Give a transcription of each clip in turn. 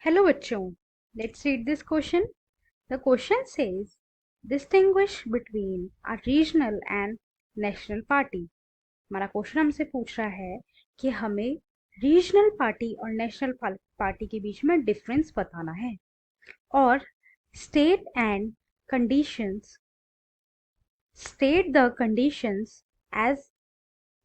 Hello बच्चों, let's read this question. The question says, distinguish between a regional and national party. हमारा question हमसे पूछ रहा है कि हमें रीजनल पार्टी और नेशनल पार्टी के बीच में डिफरेंस बताना है और state the conditions as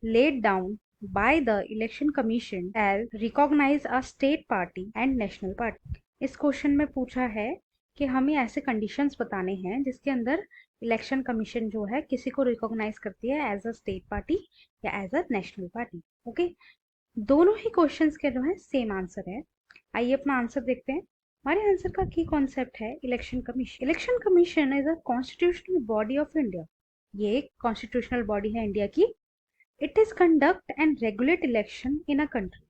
laid down by the election commission as recognize a state party and national party. इस क्वेश्चन में पूछा है कि हमें ऐसे कंडीशंस बताने हैं जिसके अंदर इलेक्शन कमीशन जो है किसी को रिकॉग्नाइज करती है एज अ स्टेट पार्टी या as a national party. Okay, दोनों ही क्वेश्चंस के जो है सेम आंसर है। आइए अपना आंसर देखते हैं। हमारे आंसर का की कॉन्सेप्ट है election commission. Election commission is a constitutional body of India. ये एक कॉन्स्टिट्यूशनल बॉडी है इंडिया की। It is conduct and regulate election in a country.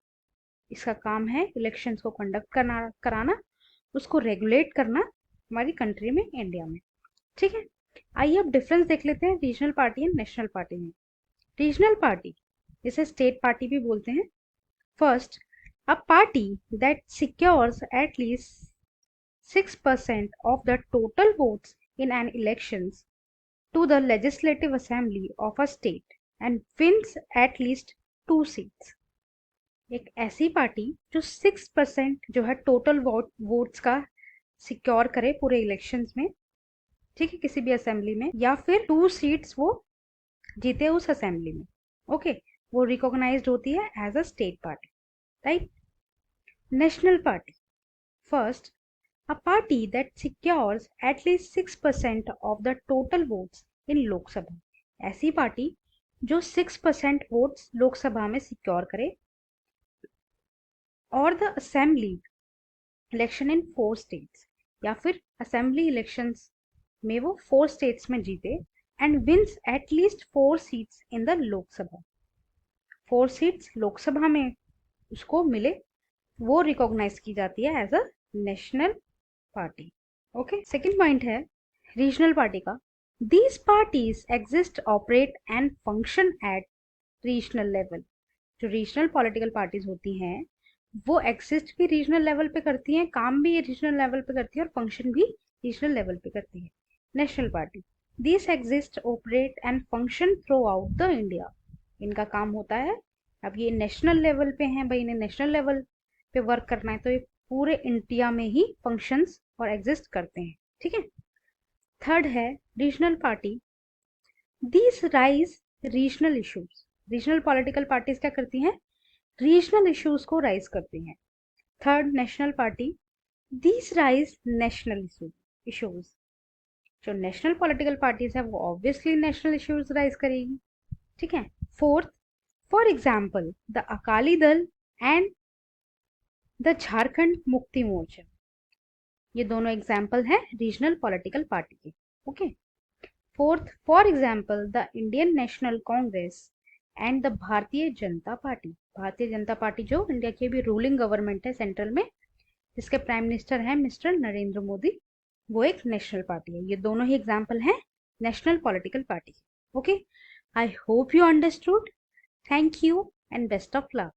इसका काम है इलेक्शंस को कंडक्ट कराना, उसको रेगुलेट करना हमारी कंट्री में, इंडिया में। ठीक है, आइए अब डिफरेंस देख लेते हैं regional party and national party में। रीजनल पार्टी, इसे स्टेट पार्टी भी बोलते हैं। First, a party that secures at least 6% of the total votes in an elections to the legislative assembly of a state and wins at least 2 seats. एक ऐसी party जो 6% जो है total votes का secure करे पूरे इलेक्शंस में, ठीक है, किसी भी असेंबली में, या फिर 2 सीट्स वो जीते उस असेंबली में। ओके, वो रिकॉग्नाइज्ड होती है as a state party, right. National party, first, a party that secures at least 6% of the total votes in Lok Sabha. ऐसी पार्टी जो 6% वोट्स लोकसभा में सिक्योर करे और the assembly election in 4 states, या फिर असेंबली इलेक्शंस में वो 4 स्टेट्स में जीते and wins at least 4 seats in the Lok Sabha. 4 seats Lok Sabha में उसको मिले, वो रिकॉग्नाइज की जाती है as a national party. Okay, second point है रीजनल पार्टी का। These parties exist, operate and function at regional level. जो रीजनल पॉलिटिकल पार्टीज होती हैं वो एग्जिस्ट भी रीजनल लेवल पे करती हैं, काम भी रीजनल लेवल पे करती है और फंक्शन भी रीजनल लेवल पे करती है। National party, this exist, operate and function through out the India. इनका काम होता है, अब ये नेशनल लेवल पे हैं भाई, इन्हें नेशनल लेवल पे वर्क करना है तो ये पूरे इंडिया में ही फंक्शंस और एग्जिस्ट करते हैं। ठीक है, थर्ड है regional party, this rise regional issues. Regional political parties क्या करती हैं, रीजनल इश्यूज को राइज करती हैं। Third, national party, these rise national issues. जो नेशनल पॉलिटिकल पार्टीज है वो ऑब्वियसली नेशनल इश्यूज राइज करेगी। ठीक है, fourth, for example the Akali Dal and the Jharkhand Mukti Morcha. ये दोनों एग्जाम्पल हैं रीजनल पॉलिटिकल पार्टी के। Okay, fourth, for example the Indian national Congress and the Bharatiya Janata party. Bharatiya Janata party जो इंडिया की भी रूलिंग गवर्नमेंट है सेंट्रल में, जिसके प्राइम मिनिस्टर हैं मिस्टर नरेंद्र मोदी, वो एक नेशनल पार्टी है। ये दोनों ही एग्जाम्पल हैं national political party. Okay, I hope you understood. Thank you and best of luck.